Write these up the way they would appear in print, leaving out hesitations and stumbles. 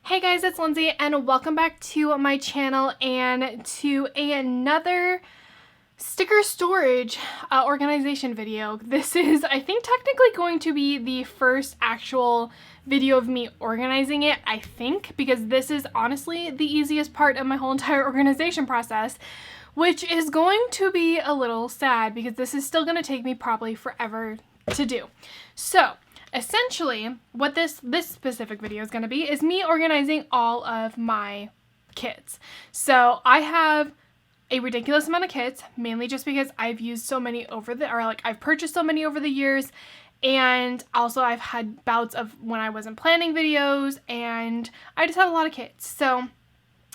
Hey guys, it's Lindsay and welcome back to my channel and to another sticker storage organization video. This is, I think, technically going to be the first actual video of me organizing it, I think, because this is honestly the easiest part of my whole entire organization process, which is going to be a little sad because this is still going to take me probably forever to do. So essentially, what this specific video is going to be is me organizing all of my kits. So I have a ridiculous amount of kits, mainly just because I've used so many I've purchased so many over the years, and also I've had bouts of when I wasn't planning videos, and I just have a lot of kits. So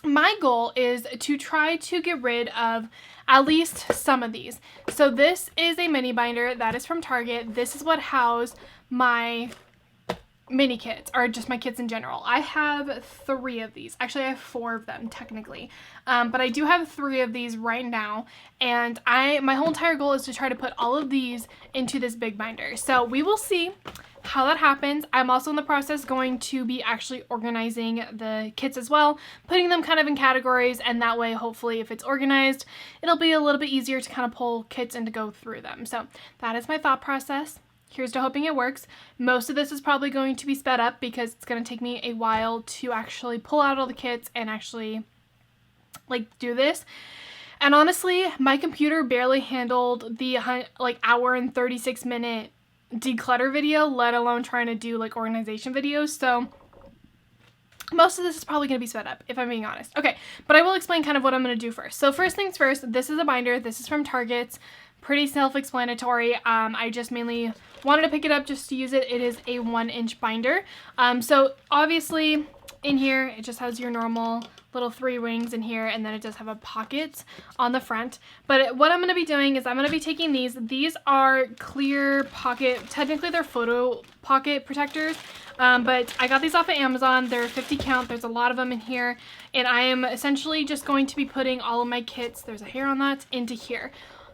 my goal is to try to get rid of at least some of these. So this is a mini binder that is from Target. This is what housed my mini kits, or just my kits in general. I have 3 of these. Actually, I have 4 of them technically, but I do have 3 of these right now, and my whole entire goal is to try to put all of these into this big binder. So we will see how that happens. I'm also in the process going to be actually organizing the kits as well, putting them kind of in categories, and that way hopefully if it's organized it'll be a little bit easier to kind of pull kits and to go through them. So that is my thought process. Here's to hoping it works. Most of this is probably going to be sped up because it's going to take me a while to actually pull out all the kits and actually do this. And honestly, my computer barely handled the hour and 36-minute declutter video, let alone trying to do organization videos. So most of this is probably going to be sped up, if I'm being honest. Okay, but I will explain kind of what I'm going to do first. So first things first, this is a binder. This is from Target. Pretty self-explanatory. I just mainly wanted to pick it up just to use it. It is a 1-inch binder. So obviously in here, it just has your normal little 3 rings in here, and then it does have a pocket on the front. But what I'm going to be doing is I'm going to be taking these. These are clear pocket, technically they're photo pocket protectors, but I got these off of Amazon. They're 50 count. There's a lot of them in here, and I am essentially just going to be putting all of my kits, there's a hair on that, into here.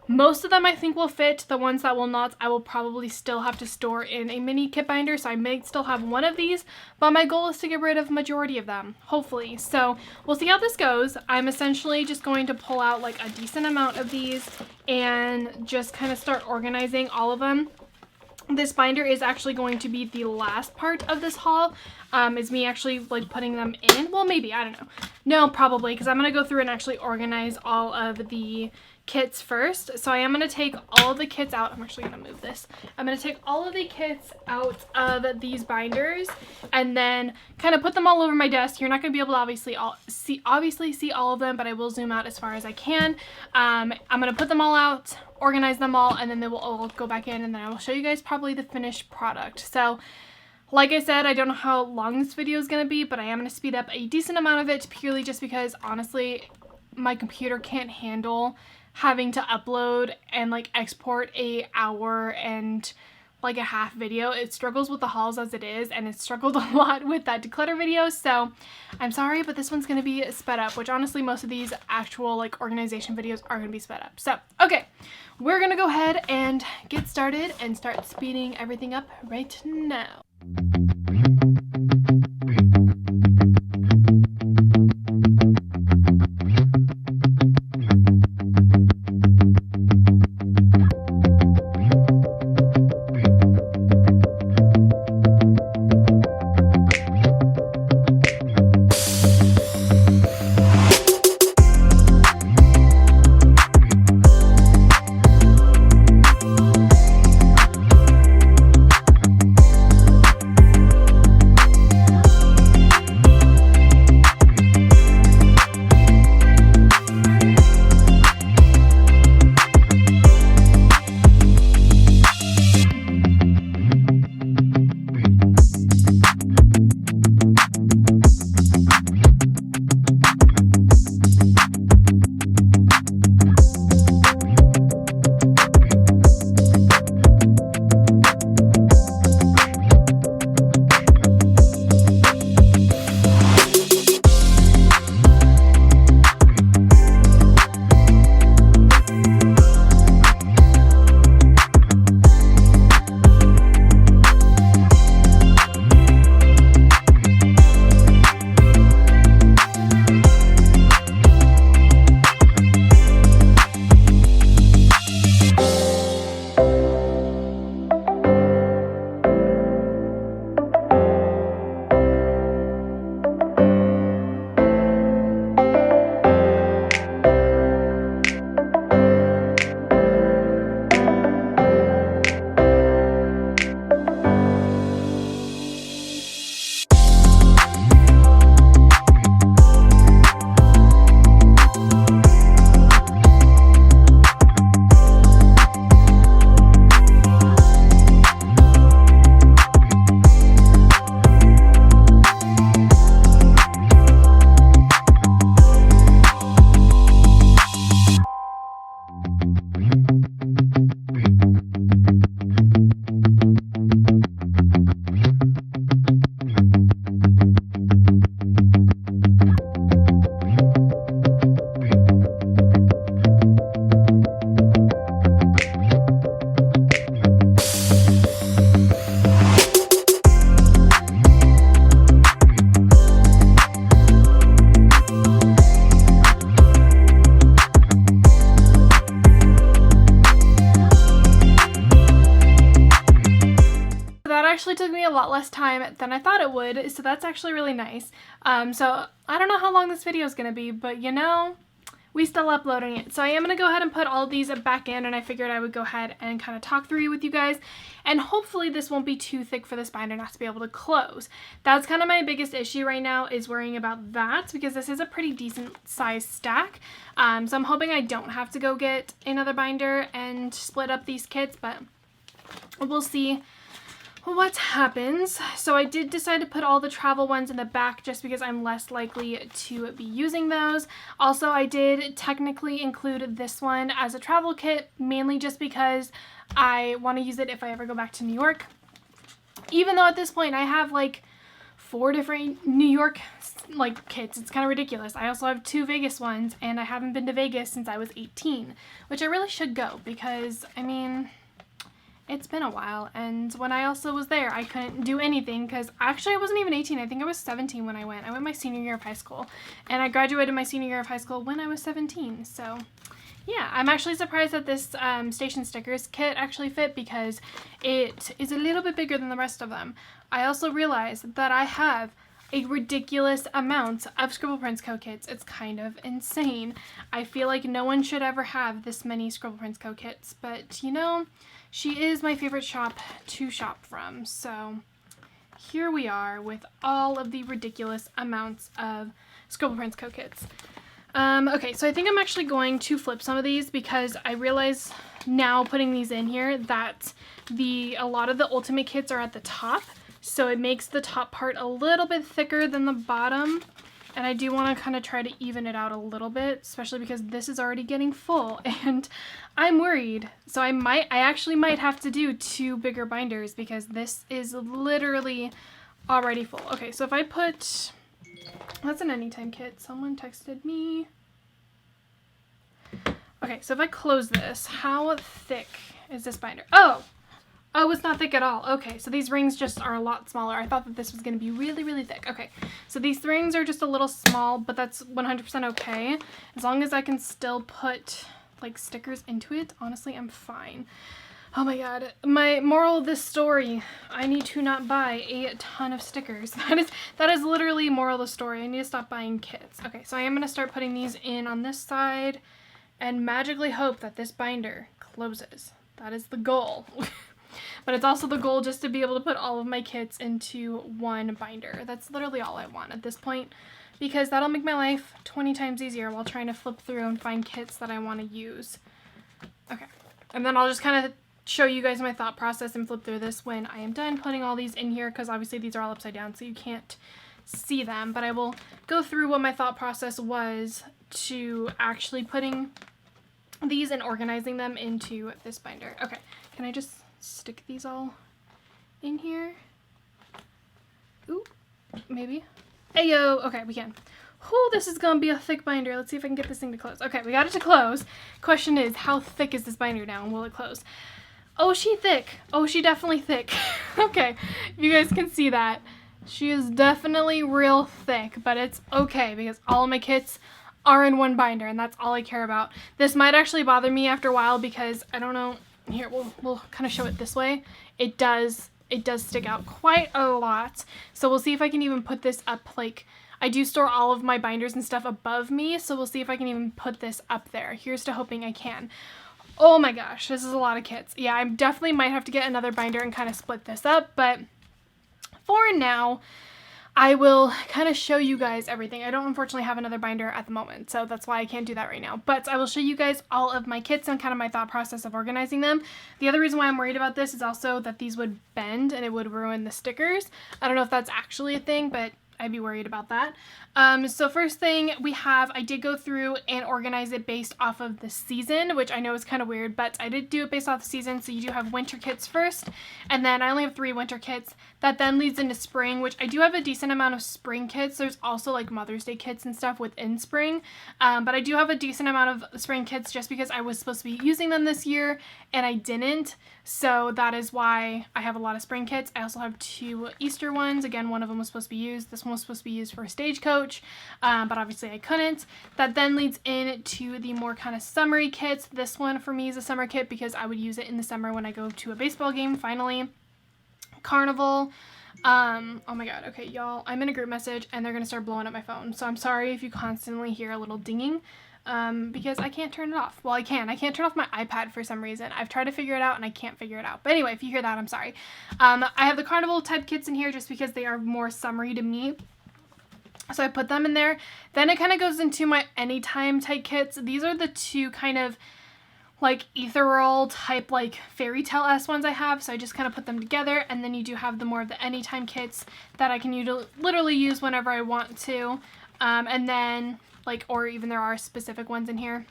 Most of them I think will fit. The ones that will not, I will probably still have to store in a mini kit binder, so I may still have one of these, but my goal is to get rid of majority of them, hopefully. So we'll see how this goes. I'm essentially just going to pull out a decent amount of these and just kind of start organizing all of them. This binder is actually going to be the last part of this haul, is me actually putting them in. Well, maybe, I don't know. No, probably, because I'm going to go through and actually organize all of the kits first. So I am going to take all of the kits out. I'm actually going to move this. I'm going to take all of the kits out of these binders and then kind of put them all over my desk. You're not going to be able to obviously see all of them, but I will zoom out as far as I can. I'm going to put them all out, organize them all, and then they will all go back in, and then I will show you guys probably the finished product. So like I said, I don't know how long this video is going to be, but I am going to speed up a decent amount of it purely just because honestly my computer can't handle having to upload and export a hour and a half video. It struggles with the hauls as it is, and it struggled a lot with that declutter video, so I'm sorry, but this one's going to be sped up, which honestly most of these actual organization videos are going to be sped up. So okay, we're going to go ahead and get started and start speeding everything up right now. a lot less time than I thought it would, so that's actually really nice. So I don't know how long this video is going to be, but you know, we still uploading it. So I am going to go ahead and put all of these back in, and I figured I would go ahead and kind of talk through with you guys, and hopefully this won't be too thick for this binder not to be able to close. That's kind of my biggest issue right now, is worrying about that, because this is a pretty decent sized stack. So I'm hoping I don't have to go get another binder and split up these kits, but we'll see what happens. So I did decide to put all the travel ones in the back just because I'm less likely to be using those. Also, I did technically include this one as a travel kit, mainly just because I want to use it if I ever go back to New York. Even though at this point I have like 4 different New York like kits. It's kind of ridiculous. I also have 2 Vegas ones, and I haven't been to Vegas since I was 18, which I really should go because, I mean, it's been a while, and when I also was there, I couldn't do anything because actually I wasn't even 18. I think I was 17 when I went. I went my senior year of high school, and I graduated my senior year of high school when I was 17. So yeah, I'm actually surprised that this Station Stickers kit actually fit because it is a little bit bigger than the rest of them. I also realized that I have a ridiculous amount of Scribble Prints Co. kits. It's kind of insane. I feel like no one should ever have this many Scribble Prints Co. kits, but you know, she is my favorite shop to shop from. So here we are with all of the ridiculous amounts of Scribble Prints Co. kits. Okay, so I think I'm actually going to flip some of these because I realize now putting these in here that a lot of the Ultimate kits are at the top. So it makes the top part a little bit thicker than the bottom. And I do want to kind of try to even it out a little bit, especially because this is already getting full and I'm worried. So I actually might have to do 2 bigger binders because this is literally already full. Okay, so if I put, that's an Anytime kit. Someone texted me. Okay, so if I close this, how thick is this binder? Oh, it's not thick at all. Okay, so these rings just are a lot smaller. I thought that this was going to be really, really thick. Okay, so these rings are just a little small, but that's 100% okay. As long as I can still put, like, stickers into it, honestly, I'm fine. Oh my god. My moral of this story, I need to not buy a ton of stickers. That is literally moral of the story. I need to stop buying kits. Okay, so I am going to start putting these in on this side and magically hope that this binder closes. That is the goal. But it's also the goal just to be able to put all of my kits into one binder. That's literally all I want at this point, because that'll make my life 20 times easier while trying to flip through and find kits that I want to use. Okay, and then I'll just kind of show you guys my thought process and flip through this when I am done putting all these in here, because obviously these are all upside down so you can't see them, but I will go through what my thought process was to actually putting these and organizing them into this binder. Okay, can I just stick these all in here? Ooh, maybe. Ayo! Okay, we can. Whew, this is gonna be a thick binder. Let's see if I can get this thing to close. Okay, we got it to close. Question is, how thick is this binder now, and will it close? Oh, she thick. Oh, she definitely thick. Okay, if you guys can see that. She is definitely real thick, but it's okay because all of my kits are in one binder, and that's all I care about. This might actually bother me after a while because, I don't know, here, we'll kind of show it this way. It does stick out quite a lot. So we'll see if I can even put this up, like, I do store all of my binders and stuff above me, so we'll see if I can even put this up there. Here's to hoping I can. Oh my gosh, this is a lot of kits. Yeah, I definitely might have to get another binder and kind of split this up, but for now, I will kind of show you guys everything. I don't unfortunately have another binder at the moment, so that's why I can't do that right now. But I will show you guys all of my kits and kind of my thought process of organizing them. The other reason why I'm worried about this is also that these would bend and it would ruin the stickers. I don't know if that's actually a thing, but I'd be worried about that. So first thing we have, I did go through and organize it based off of the season, which I know is kind of weird, but I did do it based off the season. So you do have winter kits first, and then I only have 3 winter kits. That then leads into spring, which I do have a decent amount of spring kits. There's also like Mother's Day kits and stuff within spring, but I do have a decent amount of spring kits just because I was supposed to be using them this year and I didn't. So that is why I have a lot of spring kits. I also have 2 Easter ones. Again, one of them was supposed to be used. This one was supposed to be used for Stagecoach, but obviously I couldn't. That then leads into the more kind of summery kits. This one for me is a summer kit because I would use it in the summer when I go to a baseball game finally. Carnival. Oh my god, okay, y'all, I'm in a group message and they're gonna start blowing up my phone, so I'm sorry if you constantly hear a little dinging, because I can't turn it off. Well, I can't turn off my iPad for some reason. I've tried to figure it out and I can't figure it out. But anyway, if you hear that, I'm sorry. I have the Carnival type kits in here just because they are more summery to me. So I put them in there. Then it kind of goes into my Anytime type kits. These are the two kind of like ethereal type like fairy tale-esque ones I have, so I just kind of put them together. And then you do have the more of the Anytime kits that I can literally use whenever I want to, and then like, or even there are specific ones in here.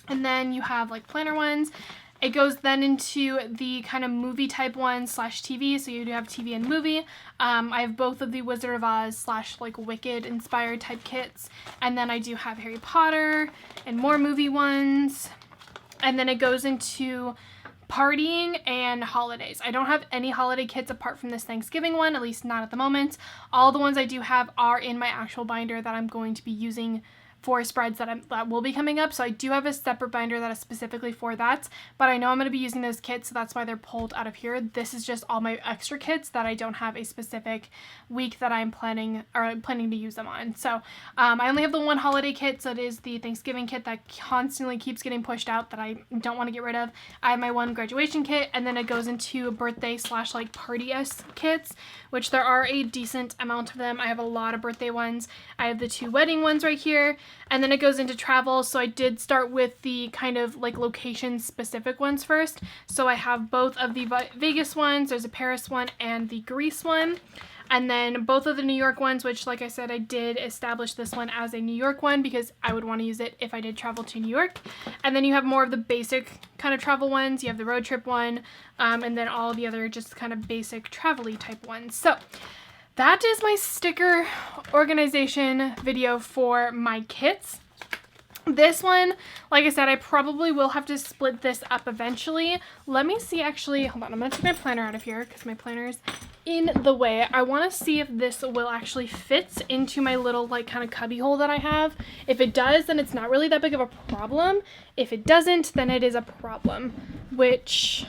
And then you have like planner ones. It goes then into the kind of movie type ones / TV, so you do have TV and movie. I have both of the Wizard of Oz / like Wicked inspired type kits, and then I do have Harry Potter and more movie ones. And then it goes into partying and holidays. I don't have any holiday kits apart from this Thanksgiving one, at least not at the moment. All the ones I do have are in my actual binder that I'm going to be using for spreads that will be coming up. So I do have a separate binder that is specifically for that, but I know I'm going to be using those kits, so that's why they're pulled out of here. This is just all my extra kits that I don't have a specific week that I'm planning to use them on. So I only have the one holiday kit, so it is the Thanksgiving kit that constantly keeps getting pushed out that I don't want to get rid of. I have my one graduation kit, and then it goes into birthday / like party-esque kits, which there are a decent amount of them. I have a lot of birthday ones. I have the 2 wedding ones right here. And then it goes into travel, so I did start with the kind of like location specific ones first. So I have both of the Vegas ones, there's a Paris one and the Greece one. And then both of the New York ones, which like I said, I did establish this one as a New York one because I would want to use it if I did travel to New York. And then you have more of the basic kind of travel ones. You have the road trip one, and then all the other just kind of basic travel-y type ones. So that is my sticker organization video for my kits. This one, like I said, I probably will have to split this up eventually. Let me see, actually, hold on, I'm going to take my planner out of here because my planner's in the way. I want to see if this will actually fit into my little like kind of cubby hole that I have. If it does, then it's not really that big of a problem. If it doesn't, then it is a problem, which...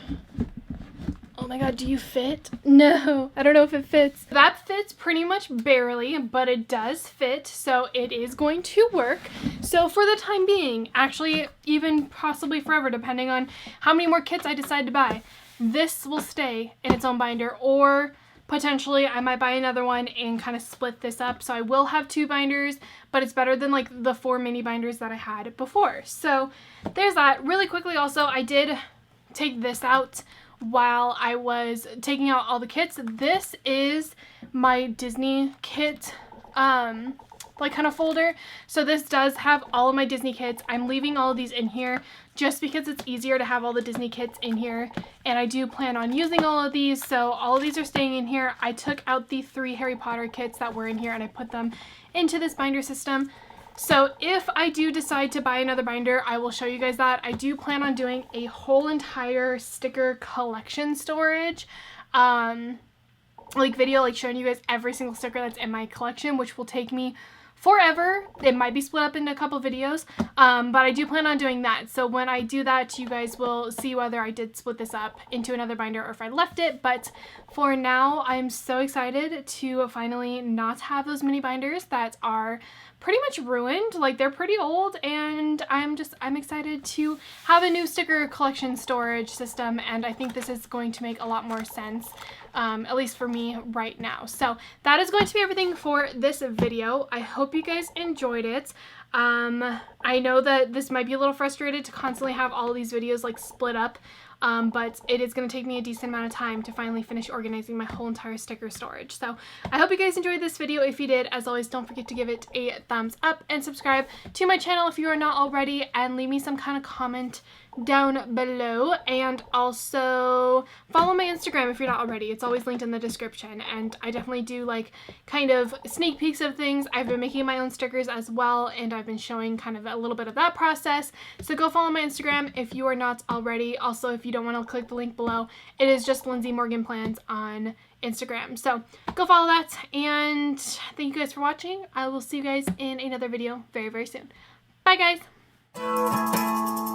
Oh my god, do you fit? No, I don't know if it fits. That fits pretty much barely, but it does fit, so it is going to work. So for the time being, actually even possibly forever, depending on how many more kits I decide to buy, this will stay in its own binder, or potentially I might buy another one and kind of split this up. So I will have 2 binders, but it's better than like the 4 mini binders that I had before. So there's that. Really quickly also, I did take this out while I was taking out all the kits. This is my Disney kit like kind of folder. So this does have all of my Disney kits. I'm leaving all of these in here just because it's easier to have all the Disney kits in here, and I do plan on using all of these, so all of these are staying in here. I took out the 3 Harry Potter kits that were in here and I put them into this binder system. So if I do decide to buy another binder, I will show you guys that. I do plan on doing a whole entire sticker collection storage like video, like showing you guys every single sticker that's in my collection, which will take me forever. It might be split up into a couple videos, but I do plan on doing that. So when I do that, you guys will see whether I did split this up into another binder or if I left it. But for now, I'm so excited to finally not have those mini binders that are pretty much ruined. Like, they're pretty old, and I'm excited to have a new sticker collection storage system, and I think this is going to make a lot more sense, at least for me right now. So that is going to be everything for this video. I hope you guys enjoyed it. I know that this might be a little frustrated to constantly have all of these videos like split up, but it is going to take me a decent amount of time to finally finish organizing my whole entire sticker storage. So I hope you guys enjoyed this video. If you did, as always, don't forget to give it a thumbs up and subscribe to my channel if you are not already, and leave me some kind of comment down below, and also follow my Instagram if you're not already. It's always linked in the description, and I definitely do like kind of sneak peeks of things. I've been making my own stickers as well, and I've been showing kind of a little bit of that process, so go follow my Instagram if you are not already. Also, if you don't want to click the link below, it is just Lindsay Morgan Plans on Instagram, so go follow that, and thank you guys for watching. I will see you guys in another video very, very soon. Bye, guys!